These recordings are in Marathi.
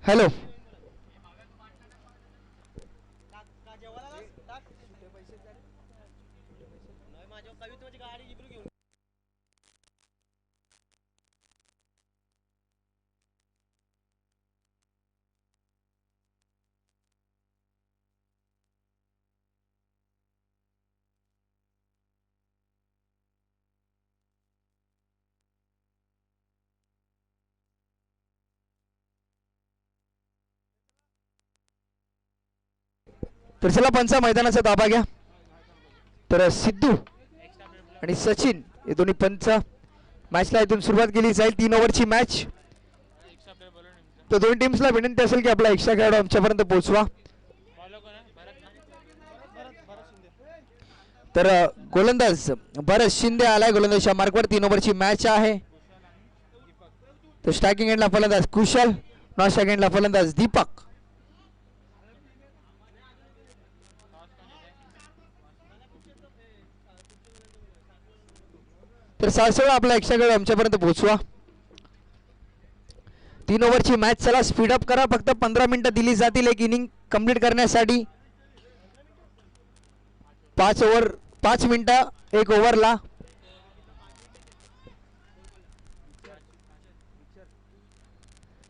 हॅलो तर चला पंचा मैदानाचा ताबा घ्या. तर सिद्धू आणि सचिन हे दोन्ही पंच मॅचला इथून सुरुवात केली जाईल. 3 ओव्हरची मॅच. तर दोन्ही टीम्सला विनंती असेल की आपला एक्स्ट्रा खेळाडू आमच्यापर्यंत पोहोचवा. तर गोलंदाज भरत शिंदे आलाय गोलंदाजच्या मार्कवर. 3 ओव्हरची मॅच आहे. तर स्ट्रायकिंग एंडला फलंदाज कुशल, नॉन स्ट्रायकिंग एंडला फलंदाज दीपक. तर साळसेळा आपला एक्स्ट्रा खेळाडू आमच्यापर्यंत पोहोचवा. 3 ओव्हरची मॅच. चला स्पीडअप करा. फक्त 15 मिनिटं दिली जातील एक इनिंग कंप्लीट करण्यासाठी. 5 मिनिटं एक ओव्हरला.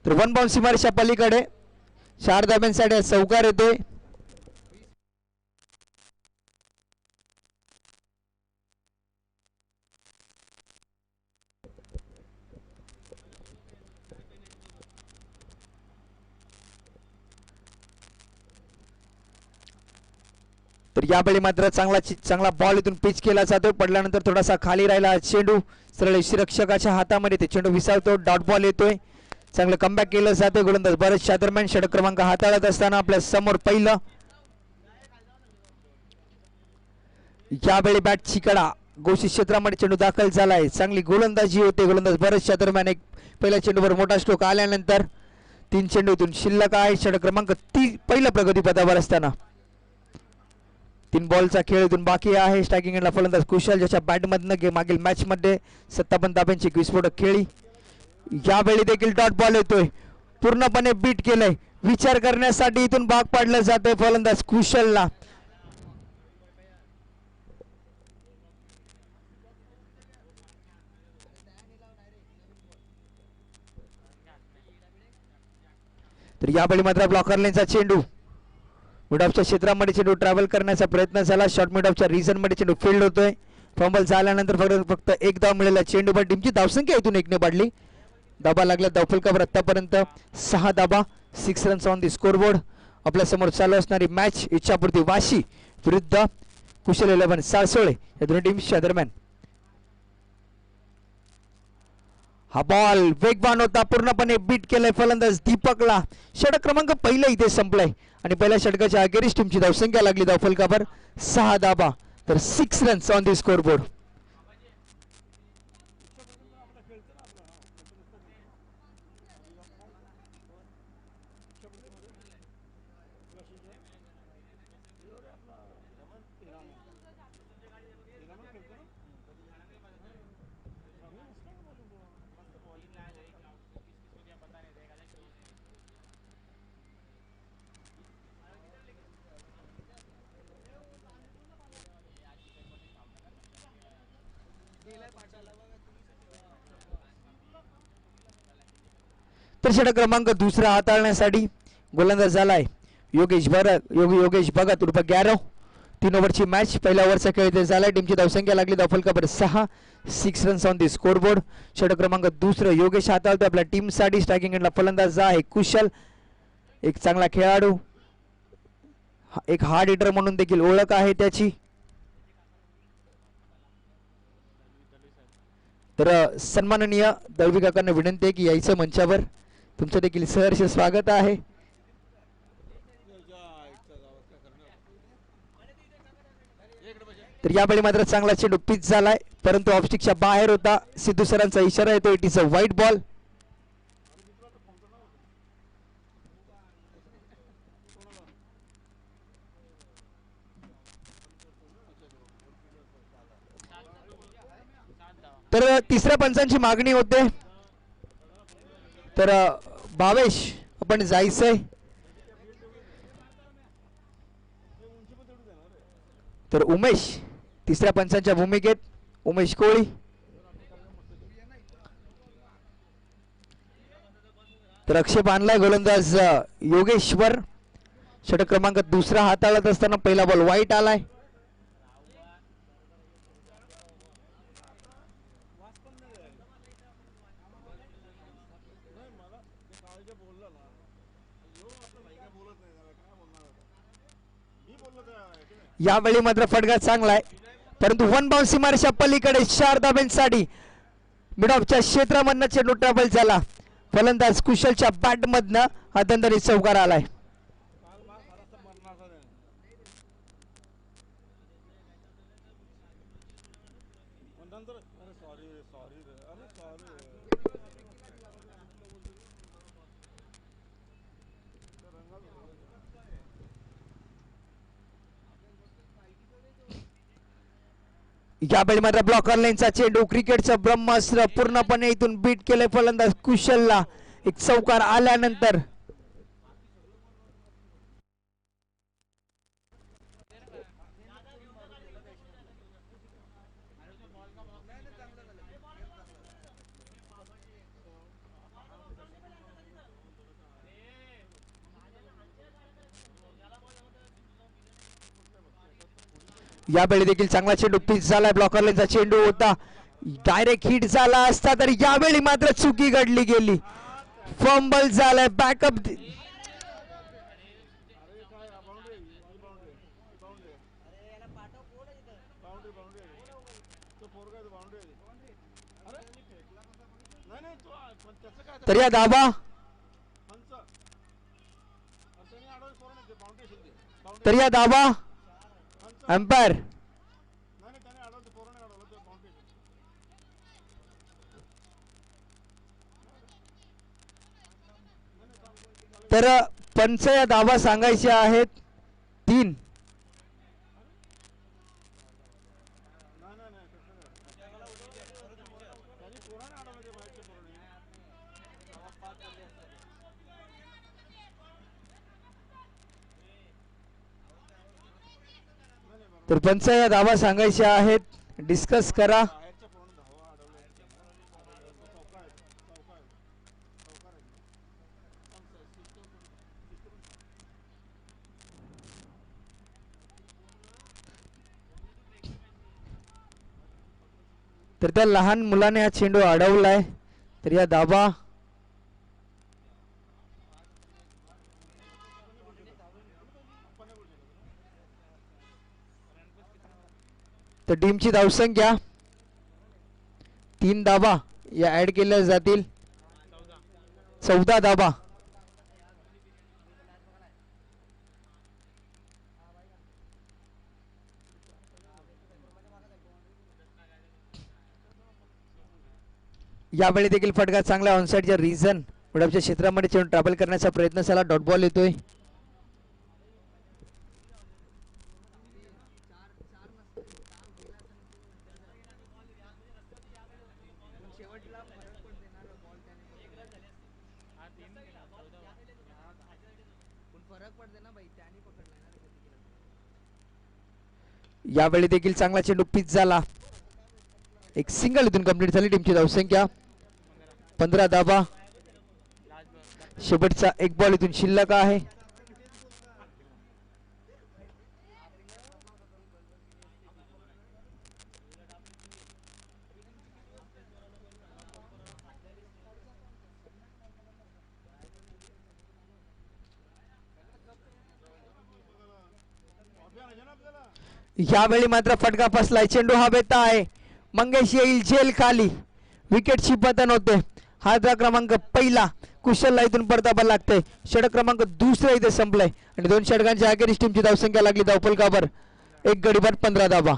तर 1 बाउंड सीमारेषा पलीकडे 4 धाब्यांसाठी चौकार येतोय. तर यावेळी मात्र चांगला बॉल इथून पिच केला जातो. पडल्यानंतर थोडासा खाली राहिला चेंडू सरळ रक्षकाच्या हातामध्ये ते चेंडू विसावतो. डॉट बॉल येतोय. चांगलं कमबॅक केलं जातं. गोलंदाज बरेचशा दरम्यान षटक क्रमांक हाताळत असताना आपल्या समोर पहिलं. यावेळी बॅटची कडा गोशी क्षेत्रामध्ये चेंडू दाखल झालाय. चांगली गोलंदाजी होते. गोलंदाज बरेचशा दरम्यान एक पहिल्या चेंडूवर मोठा स्ट्रोक आल्यानंतर 3 चेंडूतून शिल्लक आहे. षटक क्रमांक 3 पहिलं प्रगतीपथावर असताना 3 बॉलचा खेळ इथून बाकी आहे. स्ट्रायकिंग एंडला फलंदाज कुशल ज्याच्या बॅटमधनं मागील मॅचमध्ये 57 धाब्यांची विस्फोटक खेळी. यावेळी देखील डॉट बॉल येतोय. पूर्णपणे बीट केलंय. विचार करण्यासाठी इथून भाग पाडलं जातंय फलंदाज कुशलला. तर यावेळी मात्र ब्लॉकर लेनचा चेंडू मिड ऑफच्या क्षेत्रामध्ये चेंडू ट्रॅव्हल करण्याचा प्रयत्न झाला. शॉर्ट मिड ऑफच्या रिझनमध्ये चेंडू फील्ड होतोय. फंबल झाल्यानंतर फक्त एक धाव मिळाला. चेंडू पण टीमची धावसंख्या इथून 1 ने वाढली. धाबा लागला धावफलकावर आतापर्यंत 6 धाबा, 6 रन्स ऑन दी स्कोरबोर्ड. आपल्या समोर चालू असणारी मॅच इच्छापूर्ती वाशी विरुद्ध कुशल 11 साळसोळे या दोन्ही टीम्सच्या दरम्यान. हा बॉल वेगवान होता. पूर्णपणे बीट केलंय फलंदाज दीपकला. षटक क्रमांक पहिला इथे संपलाय आणि पहिल्या षटकाच्या अखेरीस टीमची धावसंख्या लागली धावफलकावर 6 धाबा. तर 6 रन्स ऑन दी स्कोरबोर्ड. त्यानंतर षटक क्रमांक दुसरा हाताळण्यासाठी गोलंदाज झालाय योगेश भगत उर्फ गॅरो. 3 ओव्हरची मॅच. पहिल्या ओव्हरचा खेळ इथे झालाय. टीमची धावसंख्या लागली धावफलकावर 6. 6 रन्स ऑन दी स्कोरबोर्ड. षटक क्रमांक दुसरं योगेश हाताळतो आपल्या टीमसाठी. स्ट्रायकिंग एंडला फलंदाज आहे कुशल, एक चांगला खेळाडू, एक हार्ड हिटर म्हणून देखील ओळख आहे त्याची. तर सन्माननीय दळवी काकांना विनंती आहे की यायचं मंचावर. तुमचं देखील सहर्ष स्वागत आहे. तर यावेळी मात्र चांगला चेंडू पिच झालाय, परंतु ऑफस्टिकच्या बाहेर होता. सिद्धू सरांचा इशारा येतो, it is a white ball. तर तिसऱ्या पंचांची मागणी होते. तर भावेश आपण जायचंय. तर उमेश तिसऱ्या पंचांच्या भूमिकेत, उमेश कोळी. तर आक्षेप आणलाय गोलंदाज योगेश्वर. षटक क्रमांक दुसरा हाताळत असताना पहिला बॉल वाईट आलाय. यावेळी मात्र फटका चांगला आहे, परंतु वन बाउन्स सीमारेषा पलीकडे 4 धाब्यांसाठी मिड ऑफच्या क्षेत्रामधनं चेंडू ट्रॅव्हल झाला. फलंदाज कुशलच्या बॅटमधनं हा दणदणीत चौकार आलाय. यावेळी मात्र ब्लॉकर लाईनचा चेंडू, क्रिकेटचं ब्रह्मास्त्र पूर्णपणे इथून बीट केले फलंदाज कुशलला. एक चौकार आल्यानंतर यावेळी देखील चांगला चेंडू पिच झालाय. ब्लॉकर लाईनचा चेंडू होता, डायरेक्ट हिट झाला असता, तर यावेळी मात्र चुकी घडली गेली. फंबल झालाय. बॅकअप तर या धावा, तर या धावा अंपायर तर पंच या धावा सांगायचे आहेत 3. तर पंच या धावा सांगायच्या आहेत, डिस्कस करा. तर त्या लहान मुलाने हा चेंडू अडवलाय. तर या धावा तर टीमची धावसंख्या 3 धावा या ऍड केल्या जातील. 14 धावा. यावेळी देखील फटका चांगला ऑनसाइडच्या रिझन मिडऑफच्या क्षेत्रामध्ये चेंडू ट्रॅव्हल करण्याचा प्रयत्न झाला. डॉट बॉल येतोय. यावेळी देखील चांगला चेंडू पिच झाला. एक सिंगल इथून कंप्लीट झाली. टीमची धावसंख्या 15 धावा. शेवटचा एक बॉल इथून शिल्लक आहे. यावेळी मात्र फटका फसलाय. चेंडू हवेत आहे. मंगेश येईल झेल खाली. विकेटची पतन होते. हा क्रमांक पहिला कुशलला इथून परतावा लागतंय. षटक क्रमांक दुसरा इथे संपलाय आणि 2 षटकांच्या अखेरीस टीमची धावसंख्या लागली धावफलकावर 1 गडी बाद 15 धावा.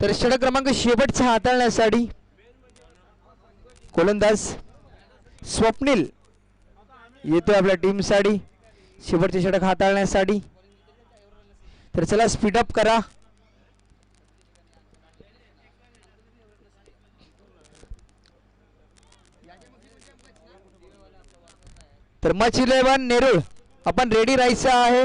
तर षटक क्रमांक शेवटचा हाताळण्यासाठी गोलंदाज स्वप्नील येतोय आपल्या टीमसाठी शेवटचे षटक हाताळण्यासाठी. तर चला स्पीडअप करा. तर मच 11 नेरूळ आपण रेडी राहायचं आहे.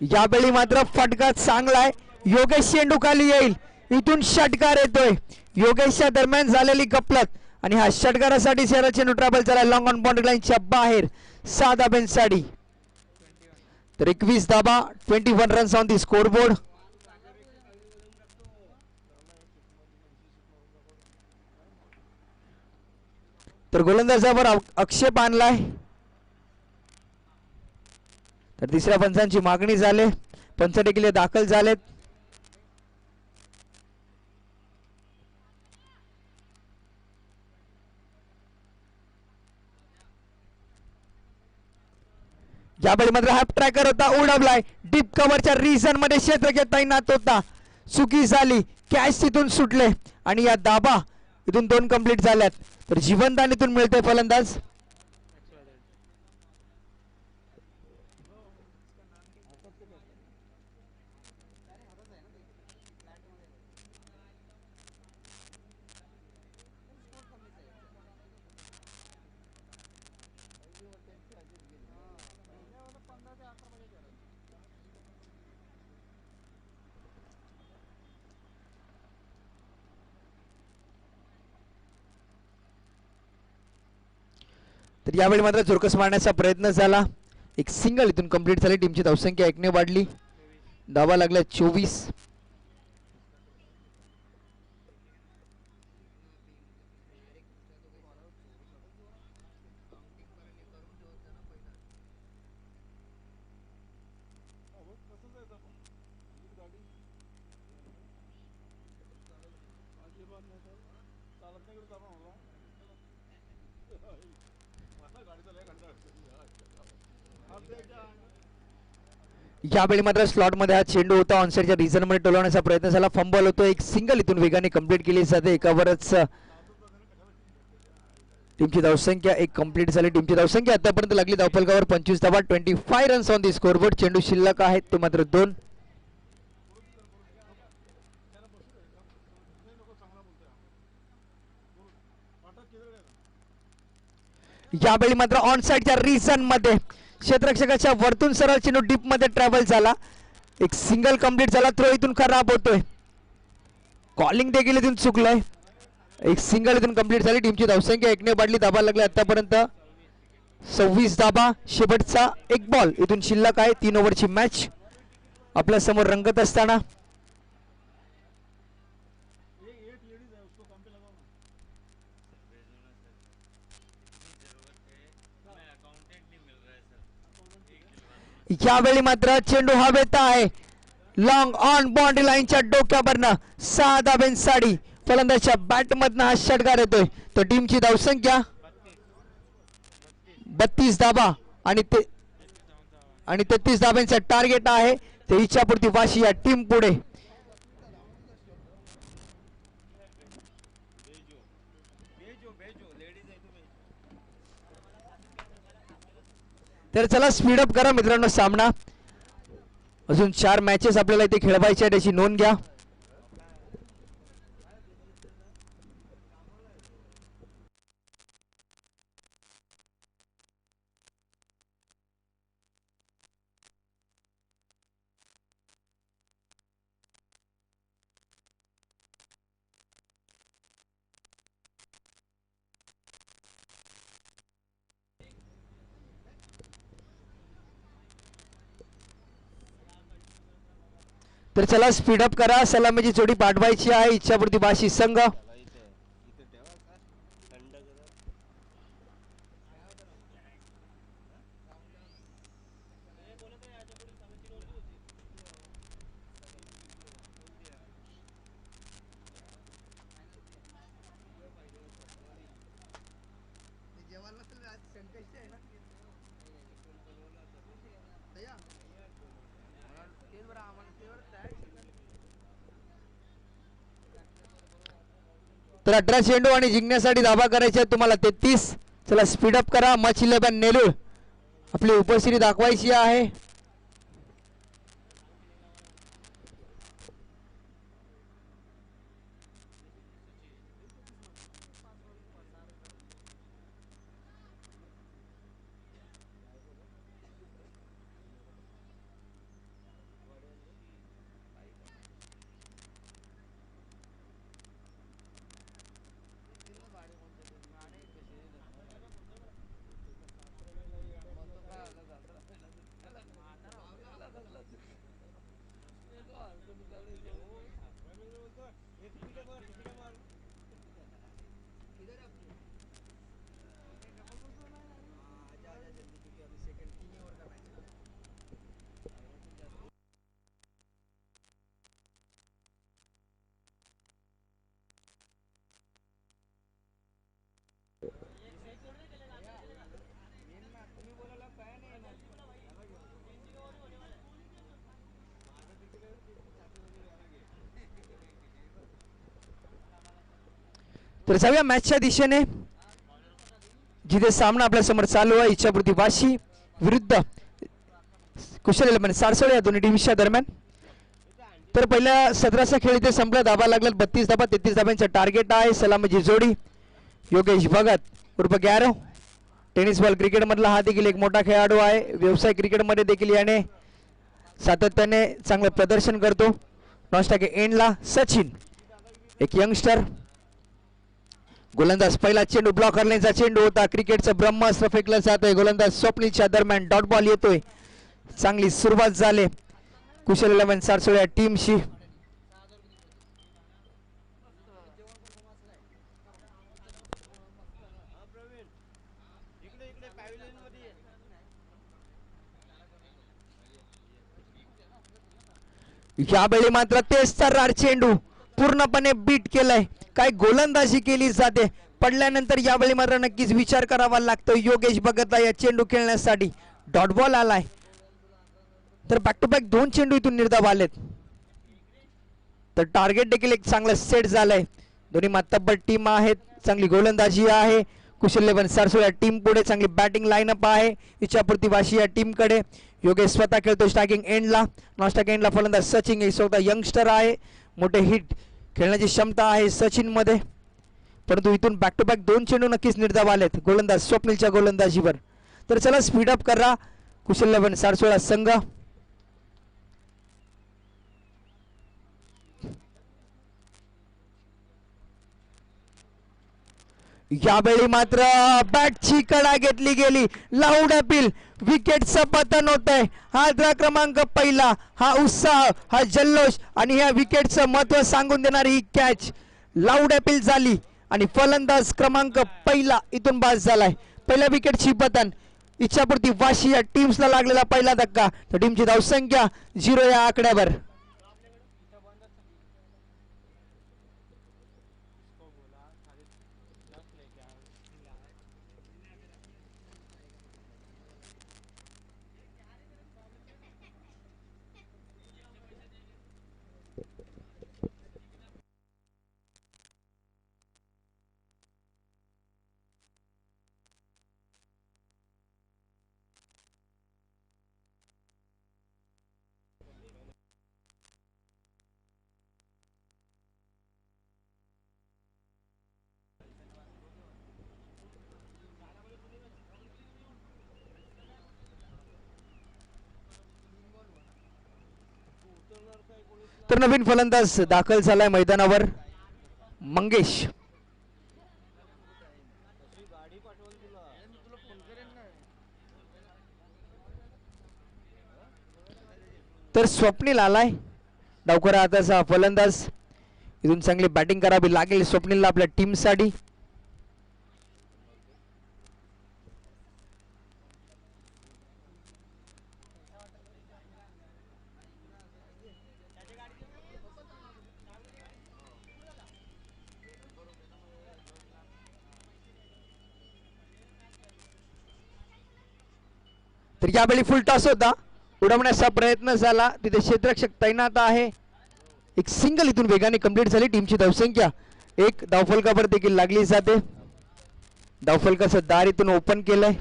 यावेळी मात्र फटका चांगला आहे. योगेश चेंडू खाली येईल. इथून षटकार येतोय. योगेशच्या दरम्यान झालेली गपलत आणि हा षटकारासाठी शेरा चेंडू ट्रॅव्हल झाला लॉंग ऑन बाउंड्री लाईनच्या बाहेर 6 धाब्यांसाठी. तर 21 धाबा 21 रन्स ऑन दी स्कोरबोर्ड. तर गोलंदाजावर आक्षेप आणलाय. तर तिसऱ्या पंचांची मागणी झाली. पंच देखील दाखल झालेत. यावेळी मात्र हा ट्रॅकर होता उडवलाय. डीप कव्हरच्या रिजन मध्ये क्षेत्ररक्षक तैनात होता. चुकी झाली. कॅच तिथून सुटले आणि या धाबा इथून 2 कंप्लीट झाल्यात. तर जीवनदानीतून मिळते फलंदाज. तर यावेळी मात्र चुरकस मारण्याचा प्रयत्न झाला. एक सिंगल इथून कंप्लीट झाली. टीमची धावसंख्या 1 ने वाढली. धावा लागल्या 24. यावेळी मात्र स्लॉट मध्ये हा चेंडू होता. ऑनसाइडच्या रिझन मध्ये टोलवण्याचा प्रयत्न झाला. फंबल होतो. एक सिंगल इथून वेगाने कंप्लीट केली जाते. एकावरच टीमची धावसंख्या 1 कंप्लीट झाली. टीमची धावसंख्या आतापर्यंत लागली धावफलकावर 25 धावा 25 रन्स ऑन दी स्कोरबोर्ड. चेंडू शिल्लक आहेत ते मात्र 2. यावेळी मात्र ऑनसाइडच्या रिझन मध्ये क्षेत्ररक्षकाच्या वरतून सरळ चेंडू डीप मध्ये ट्रॅव्हल झाला. एक सिंगल कंप्लीट झाला. थ्रो इथून खराब होतोय. कॉलिंग देखील इथून चुकलंय. एक सिंगल इथून कंप्लीट झाली. टीमची धावसंख्या 1 ने वाढली. धाबा लागले आतापर्यंत 26 धाबा. शेवटचा एक बॉल इथून शिल्लक आहे. 3 ओव्हरची मॅच आपल्या समोर रंगत असताना यावेळी मात्र चेंडू हवेत आहे. लॉंग ऑन बाउंड्री लाईनच्या डोक्यावरनं 6 धाब्यांसाठी फलंदाजच्या बॅटमधनं हा षटकार येतोय. तर टीमची धावसंख्या 32 धाबा आणि 33 धाब्यांचं टार्गेट आहे. ते इच्छापूर्ती वाशी या टीम पुढे. तर चला स्पीडअप करा मित्रांनो. सामना अजून 4 मॅचेस आपल्याला इथे खेळवायच्या त्याची नोंद घ्या. तर चला स्पीडअप करा. सलामीची जोडी पाठवायची आहे इच्छापूर्ती वाशी संघ. तर 18 चेंडू आणि जिंकण्यासाठी धाबा करायचे तुम्हाला 33. चला स्पीडअप करा. मच 11 नेलूर आपली उपस्थिती दाखवायची आहे. तर जाऊया मॅचच्या दिशेने. जिथे सामना आपल्या समोर चालू आहे इच्छापूर्ती वाशी विरुद्ध कुशल 11 सारसोळे या दोन्ही टीमच्या दरम्यान. तर पहिल्या 17चा खेळ इथे संपला. धाबा लागला 32 धाबा 33 धाब्यांचं टार्गेट आहे. सलामीची जोडी योगेश भगत उर्फ गॅरो. टेनिस बॉल क्रिकेट मधला हा देखील एक मोठा खेळाडू आहे. व्यवसाय क्रिकेटमध्ये देखील याने सातत्याने चांगलं प्रदर्शन करतो. नॉस्टाके एंडला सचिन एक यंगस्टर. गोलंदाज पहिला चेंडू ब्लॉक करण्याचा चेंडू होता. क्रिकेटचं ब्रह्मास्त्र फेकलं जातंय. गोलंदाज स्वप्नीलच्या दरम्यान डॉट बॉल येतोय. चांगली सुरुवात झाली कुशल 11 सारसोळे या टीमशी. यावेळी मात्र तेच तर्रार चेंडू पूर्णपणे बीट केलाय. काय गोलंदाजी केली जाते. पडल्यानंतर यावेळी मात्र नक्कीच विचार करावा लागतो योगेश भगतला या चेंडू खेळण्यासाठी. डॉट बॉल आलाय. तर बॅक टू बॅक 2 चेंडू इथून निर्धाव आलेत. तर टार्गेट देखील एक चांगलं सेट झालंय. दोन्ही मातब्बर टीम आहेत. चांगली गोलंदाजी आहे कुशल 11 सारसोळे टीम पुढे. चांगली बॅटिंग लाईनअप आहे इच्छापूर्ती वाशी या टीम कडे. योगेश स्वतः खेळतो स्ट्रायकिंग एंडला. नॉस्टाक एंडला फलंदाज सचिन हे स्वतः यंगस्टर आहे. मोठे हिट खेळण्याची क्षमता आहे सचिन मध्ये. परंतु इथून बॅक टू बॅक 2 चेंडू नक्कीच निर्धाव आलेत गोलंदाज स्वप्नीलच्या गोलंदाजीवर. तर चला स्पीडअप करा कुशल 11 सारसोळा संघ. यावेळी मात्र बॅटची कडा घेतली गेली. Loud appeal. विकेटचं पतन होत आहे. हा क्रमांक पहिला. हा उत्साह हा जल्लोष आणि या विकेटचं महत्व सांगून देणारी ही कॅच. लाऊड अपील झाली आणि फलंदाज क्रमांक पहिला इथून बाद झालाय. पहिल्या विकेटची पतन. इच्छापूर्ती वाशी या टीम्सला लागलेला पहिला धक्का. तर टीमची धावसंख्या 0 या आकड्यावर. तर नवीन फलंदाज दाखल झालाय मैदानावर मंगेश. तर स्वप्नील आलाय डावखरा हाताचा फलंदाज. इथून चांगली बॅटिंग करावी लागेल स्वप्नीलला आपल्या टीमसाठी. तर यावेळी फुल टॉस होता, उडवण्याचा प्रयत्न झाला, तिथे क्षेत्ररक्षक तैनात आहे. एक सिंगल इथून वेगाने कंप्लीट झाली. टीमची धावसंख्या एक धावफलकावर देखील लागली जाते. धावफलकाचं दार इथून ओपन केलंय.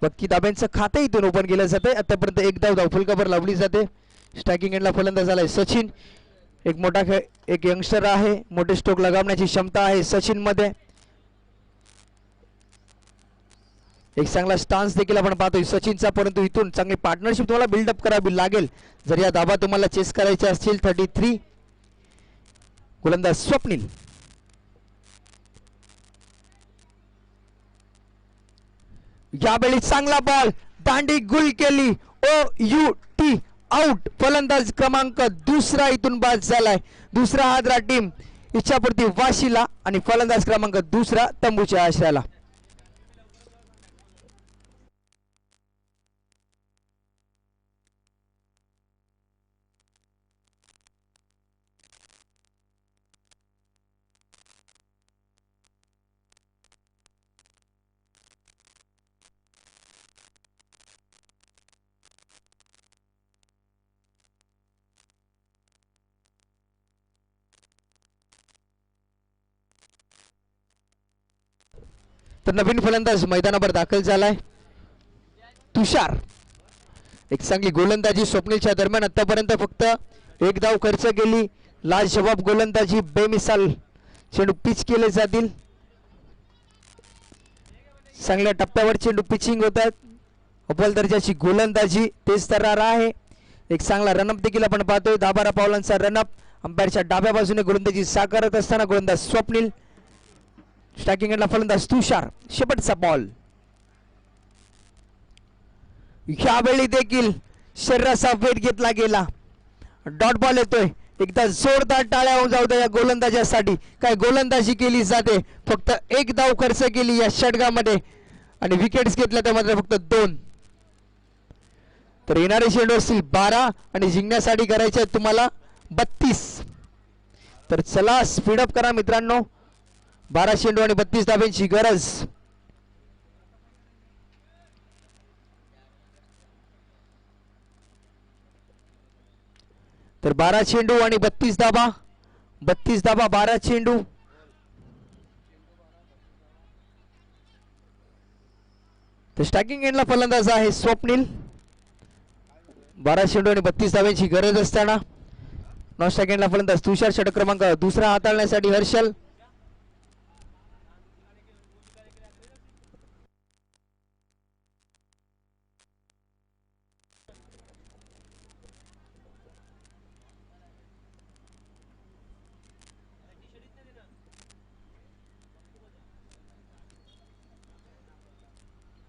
बक्की दाब्यांचं खातं इथून ओपन केलं जाते. आतापर्यंत एक धाव धावफलकावर लावली जाते. स्ट्रायकिंग एंडला फलंदाज आलाय सचिन. एक मोठा एक यंगस्टर आहे, मोठे स्ट्रोक लगावण्याची क्षमता आहे सचिन मध्ये. एक चांगला स्टान्स देखील आपण पाहतोय सचिनचा, परंतु इथून चांगली पार्टनरशिप तुम्हाला बिल्डअप करावी लागेल जर या धाबा तुम्हाला चेस करायचे असतील. 33 गोलंदाज स्वप्नील. यावेळी चांगला बॉल, दांडी गुल केली. OUT out. फलंदाज क्रमांक दुसरा इथून बाद झालाय. दुसरा हादरा टीम इच्छापूर्ती वाशीला आणि फलंदाज क्रमांक दुसरा तंबूच्या आश्रयाला. तर नवीन फलंदाज मैदानावर दाखल झालाय तुषार. एक चांगली गोलंदाजी स्वप्नीलच्या दरम्यान. आतापर्यंत फक्त एक धाव खर्च केली. लाजवाब गोलंदाजी, बेमिसाल चेंडू पिच केले जातील. चांगल्या टप्प्यावर चेंडू पिचिंग होतात. अव्वल दर्जाची गोलंदाजी तेज तर्रार आहे. एक चांगला रनअप देखील आपण पाहतोय. 10-12 पावलांचा रनअप. अंपायरच्या डाव्या बाजूने गोलंदाजी साकारत असताना गोलंदाज स्वप्नील. स्ट्रायकिंग एंडला फलंदाज तुषार. शेवटचा बॉल. यावेळी देखील शरीराचा वेध घेतला गेला. डॉट बॉल येतोय. एकदा जोरदार टाळ्या होऊन जाऊ द्या या गोलंदाजासाठी. काय गोलंदाजी केली जाते. फक्त एक धाव खर्च केली या षटकामध्ये आणि विकेट्स घेतल्या त्यामध्ये फक्त 2. तर येणारे चेंडू असतील 12 आणि जिंकण्यासाठी करायचे तुम्हाला 32. तर चला स्पीडअप करा मित्रांनो. 12 चेंडू आणि 32 धाब्यांची गरज. तर 12 चेंडू आणि 32 धाबा. 32 धाबा 12 चेंडू. तर स्ट्रायकिंग एंडला फलंदाज आहे स्वप्नील. 12 चेंडू आणि 32 धाब्यांची गरज असताना नॉन स्ट्रायकिंग एंडला फलंदाज तुषार. षटक क्रमांक दुसरा हाताळण्यासाठी हर्षल.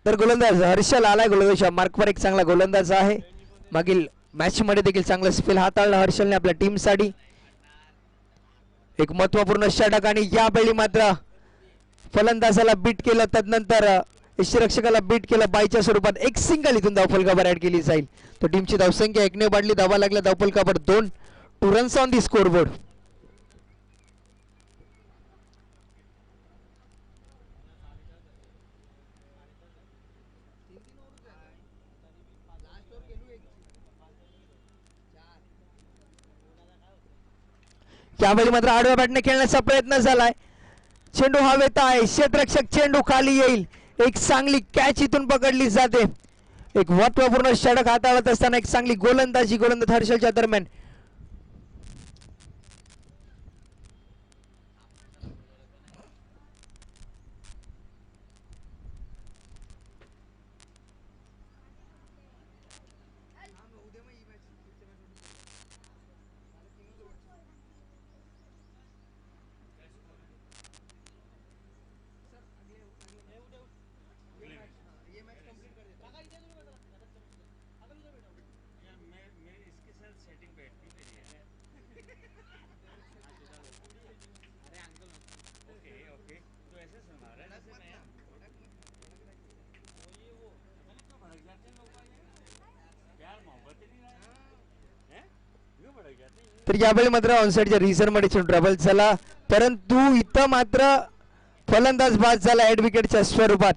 तर गोलंदाज हर्षल आलाय गोलंदाज मार्कवर. एक चांगला गोलंदाज आहे. मागील मॅच मध्ये देखील चांगला स्पेल हाताळला हर्षलने आपल्या टीमसाठी. एक महत्वपूर्ण षटक आणि यावेळी मात्र फलंदाजाला बीट केलं, तदनंतर यष्टीरक्षकाला बीट केलं बायच्या स्वरूपात. एक सिंगल इथून धावफलकावर ऍड केली जाईल. तर टीमची धावसंख्या 1 ने वाढली. धावा लागल्या धावफलकावर 2. 2 रन्स ऑन दी स्कोरबोर्ड. यावेळी मात्र आडव्या बॅटने खेळण्याचा प्रयत्न झालाय. चेंडू हवेत आहे. क्षेत्ररक्षक चेंडू खाली येईल. एक चांगली कॅच इथून पकडली जाते. एक महत्वपूर्ण षटक हाताळत असताना एक चांगली गोलंदाजी गोलंदाज हर्षलच्या दरम्यान. तर यावेळी मात्र ऑनसाइडच्या रिझर्व मध्ये चेंडू ट्रॅव्हल झाला, परंतु इथं मात्र फलंदाज बाद झाला हेड विकेटच्या स्वरूपात.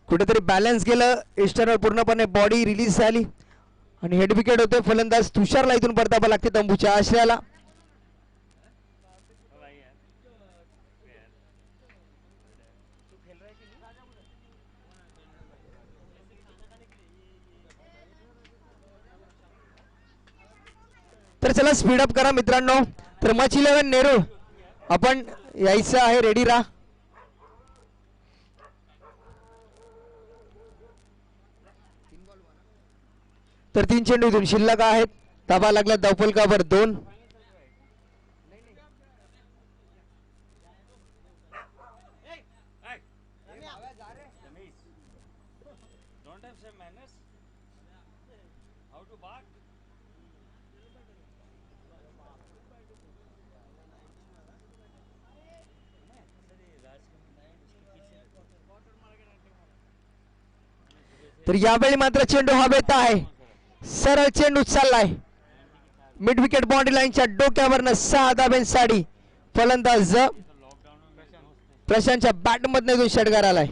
कुठेतरी बॅलन्स गेलं, एक्स्टर्नल पूर्णपणे बॉडी रिलीज झाली आणि हेड विकेट होते. फलंदाज तुषारला इथून परतावा लागते तंबूच्या आश्रयाला. तर चला स्पीड अप करा मित्रांनो. तर मच 11 नेरूळ आपण यायचं आहे, रेडी राहा. तर 3 चेंडू इथून शिल्लक आहेत. धाबा लागला धावफलकावर 2. तर यावेळी मात्र चेंडू हवेत आहे, सरळ चेंडू चाललाय मिड विकेट बाउंड्री लाईनच्या डोक्यावरनं 6 धाब्यांसाठी. फलंदाज प्रशांतच्या बॅट मधून इथून षटकार आलाय.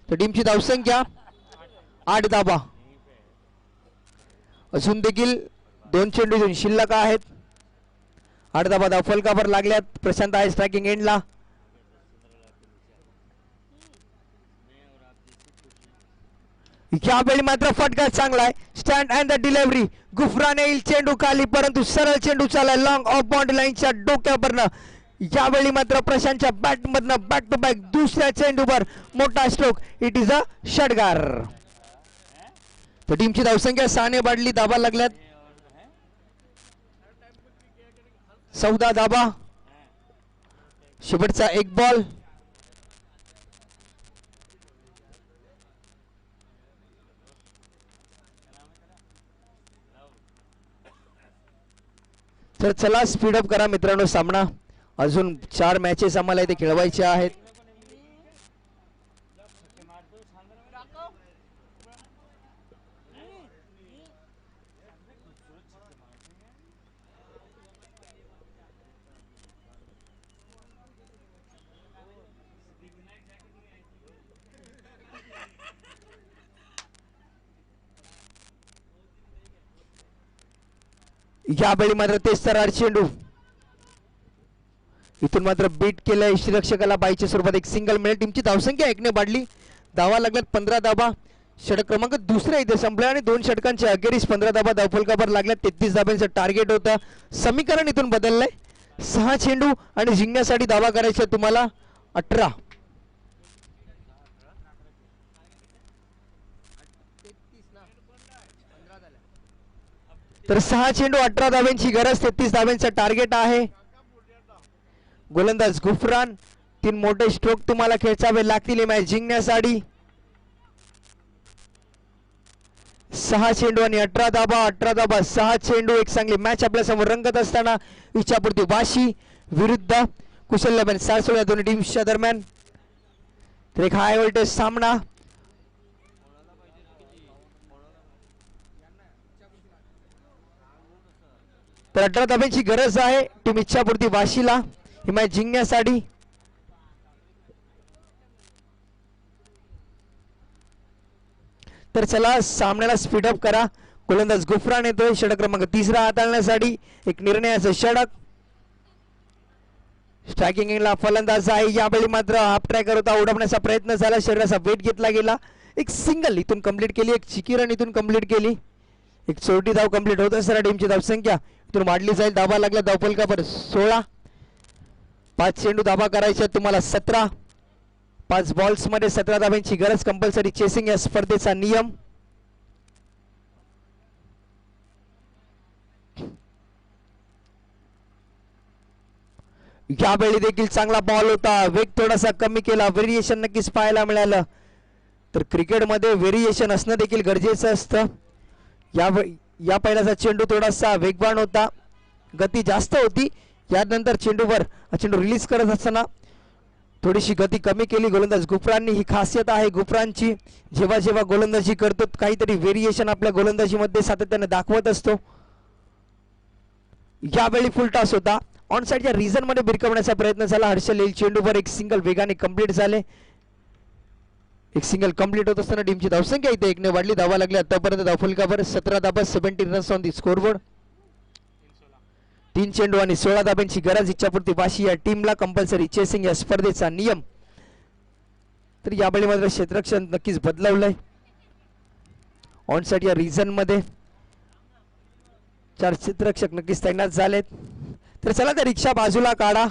तर टीमची धावसंख्या 8 धाबा. अजून देखील 2 चेंडू इथून शिल्लक आहेत. 8 धाबा धावफलकावर लागल्यात. प्रशांत आहे स्ट्रायकिंग एंडला. यावेळी मात्र फटका चांगला आहे, stand and the delivery. Gufran येईल चेंडू खाली, परंतु सरळ चेंडू चाललाय लॉंग ऑफ बाउंड्री लाईनच्या डोक्यावरनं. यावेळी मात्र प्रशांतच्या बॅट मधनं बॅक टू बॅक दुसऱ्या चेंडूवर मोठा स्ट्रोक. इट इज अ षटकार. तर टीमची धावसंख्या 6 ने वाढली. धाबा लागल्यात 14 धाबा. शेवटचा 1 बॉल. तर चला स्पीडअप करा मित्रांनो सामना. अजून 4 मॅचेस आम्हाला इथे खेळवायचे आहेत. यावेळी मात्र तेच तर चेंडू इथून मात्र बीट केलंय यष्टीरक्षकाला. बाईच्या स्वरूपात एक सिंगल मिळेल. टीमची धावसंख्या 1 ने वाढली. धावा लागल्यात 15 धाबा. षटक क्रमांक दुसऱ्या इथे संपला आणि 2 षटकांच्या अखेरीस 15 धाबा धावफलकावर लागल्यात. 33 धाब्यांचं टार्गेट होतं. समीकरण इथून बदललंय. 6 चेंडू आणि जिंकण्यासाठी धावा करायच्या तुम्हाला 18. तर 6 चेंडू 18 धाब्यांची गरज. 33 धाब्यांचं टार्गेट आहे. गोलंदाज गुफरान. 3 मोठे स्ट्रोक तुम्हाला खेचावे लागतील मॅच जिंकण्यासाठी. 6 चेंडू आणि 18 धाबा. 18 धाबा 6 चेंडू. एक चांगली मॅच आपल्या समोर रंगत असताना इच्छापूर्ती वाशी विरुद्ध कुशल सारसोळ या दोन्ही टीम्सच्या दरम्यान. तर एक हाय व्होल्टेज सामना. तर 18 धाब्यांची गरज आहे टीम इच्छापूर्ती वाशीला ही मॅच जिंकण्यासाठी. तर चला सामन्याला स्पीडअप करा. गोलंदाज गुफरान येतोय षटक क्रमांक 3 हाताळण्यासाठी. एक निर्णयाचं षटक. स्ट्रायकिंग एंडला फलंदाज आहे. यावेळी मात्र हाफ ट्रॅकर होता, उडवण्याचा प्रयत्न झाला, शरीराचा वेट घेतला गेला. एक सिंगल इथून कंप्लीट केली, एक चिकी रन इथून कंप्लीट केली. एक 40 धाव कंप्लीट होत असताना टीमची धावसंख्या इथून वाढली जाईल. धाबा लागला धावफलकावर 16. 5 चेंडू धाबा करायच्या तुम्हाला 17. 5 बॉल्स मध्ये 17 धाब्यांची गरज. कंपल्सरी चेसिंग या स्पर्धेचा नियम. यावेळी देखील चांगला बॉल होता, वेग थोडासा कमी केला. व्हेरिएशन नक्कीच पाहायला मिळालं. तर क्रिकेटमध्ये व्हेरिएशन असणं देखील गरजेचं असतं. या पहिल्याचा चेंडू थोडासा वेगवान होता, गती जास्त होती. यानंतर चेंडूवर चेंडू रिलीज करत असताना थोडीशी गती कमी केली गोलंदाज गुफराननी. ही खासियत आहे गुफरानची. जेव्हा जेव्हा गोलंदाजी करतो काहीतरी व्हेरिएशन आपल्या गोलंदाजीमध्ये सातत्याने दाखवत असतो. यावेळी फुल टॉस होता. ऑन साइडच्या रिझन मध्ये भिरकवण्याचा प्रयत्न झाला. हर्षल येईल चेंडूवर एक सिंगल वेगाने कंप्लीट झाले. एक सिंगल कंप्लीट होत असताना टीमची धावसंख्या इथे एकने वाढली. धावा लागली आतापर्यंत धावफलकावर 17 धाबा 17 रन्स ऑन दी स्कोरबोर्ड. 3 चेंडू आणि 16 धाब्यांची गरज इच्छापूर्ती वाशी या टीमला. कंपल्सरी चेसिंग या स्पर्धेचा नियम. तर यावेळी मात्र क्षेत्ररक्षण नक्कीच बदलवलंय. ऑन साइड या रिझन मध्ये 4 क्षेत्ररक्षक नक्कीच तैनात झालेत. तर चला तर रिक्षा बाजूला काढा.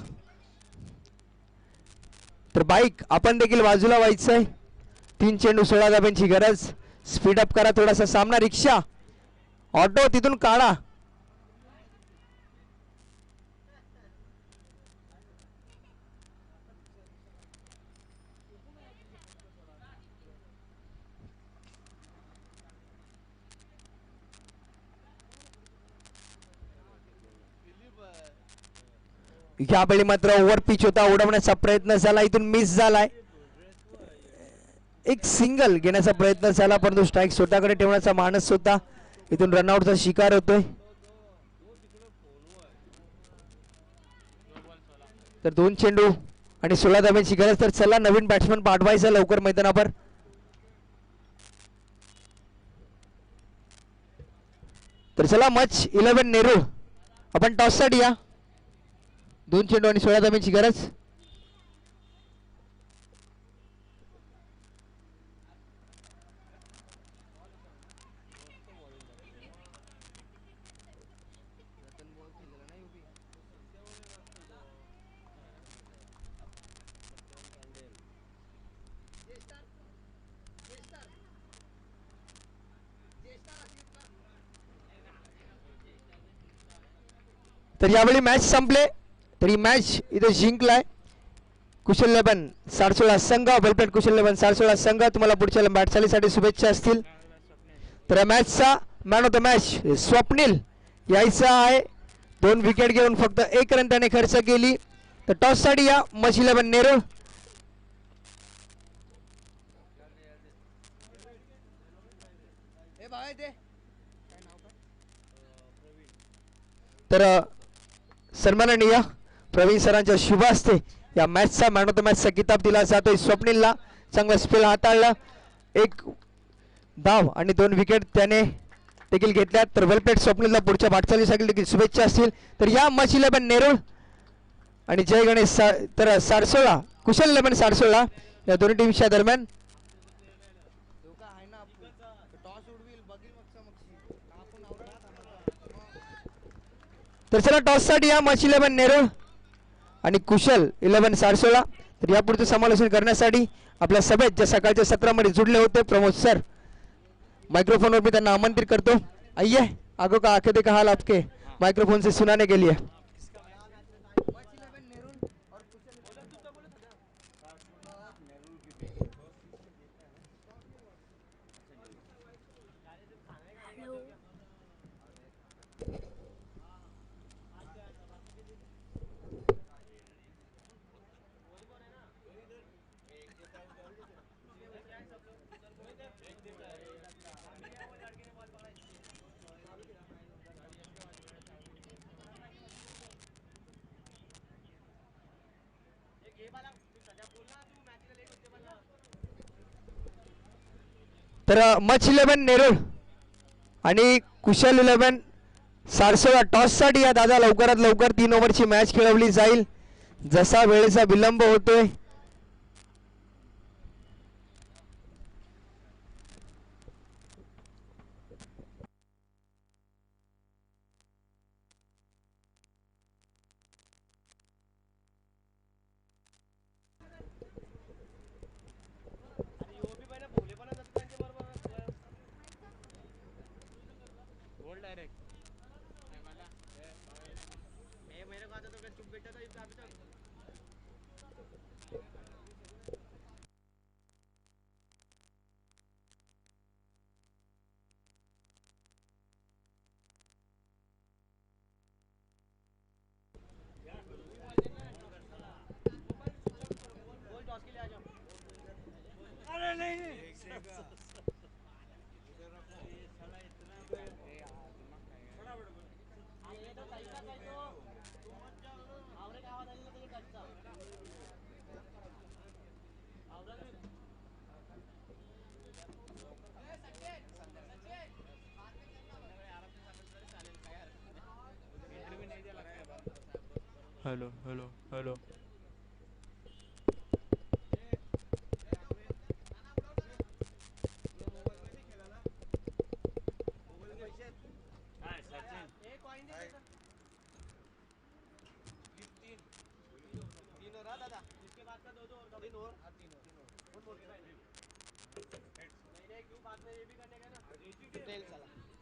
तर बाईक आपण देखील बाजूला व्हायचंय. 3 चेंडू 16 धाब्यांची गरज. स्पीड अप करा थोडासा सामना. रिक्षा ऑटो तिथून काढा. यावेळी मात्र ओव्हर पिच होता. उडवण्याचा प्रयत्न झाला. इथून मिस झालाय. एक सिंगल घेण्याचा प्रयत्न झाला परंतु स्ट्राईक स्वतःकडे ठेवण्याचा मानस होता. इथून रनआउटचा शिकार होतोय. तर 2 चेंडू आणि 16 धाब्यांची गरज. तर चला नवीन बॅट्समन पाठवायचा लवकर मैदानावर. तर चला मच 11 नेहरू आपण टॉस साठी या. 2 चेंडू आणि 16 धाब्यांची गरज. तर यावेळी मॅच संपले. तरी मॅच इथे जिंकलाय कुशल 11 सारसोळा संघ. वेलप्लेट कुशल 11 सारसोळा संघ. तुम्हाला पुढच्या वाटचालीसाठी शुभेच्छा असतील. तर या मॅचचा man of the match Swapnil यायचा आहे. 2 विकेट घेऊन फक्त 1 रन त्याने खर्च केली. तर टॉस साठी या मच 11 नेरूळ. तर सन्माननीय प्रवीण सरांच्या शुभ हस्ते या मॅचचा मॅन ऑफ द मॅचचा किताब दिला जातोय स्वप्नीलला. चांगला स्पेल हाताळला. 1 धाव आणि 2 विकेट त्याने देखील घेतल्यात. तर वेलप्लेट स्वप्नीलला पुढच्या वाटचालीसाठी देखील शुभेच्छा असतील. तर या मच 11 नेरूळ आणि जय गणेश तर सारसोळा कुशल 11 सारसोळा या दोन्ही टीमच्या दरम्यान. तर चला टॉस साठी या मच 11 नेरूळ आणि कुशल 11 सारसोळा. तर यापुढचं समालोचन करण्यासाठी आपल्या सभेत ज्या सकाळच्या सत्रामध्ये जुडले होते प्रमोद सर, माइक्रोफोन पर भी त्यांना आमंत्रित करतो. आइए आगो का आंखें देखा हाल आपके माइक्रोफोन से सुनाने के लिए. तर मच 11 नेरूळ आणि कुशल 11 सारसोळा टॉस साठी या. दादा लवकरात लवकर 3 ओव्हरची मॅच खेळवली जाईल. जसा वेळेचा विलंब होतोय. Hello hello hello. टेल चला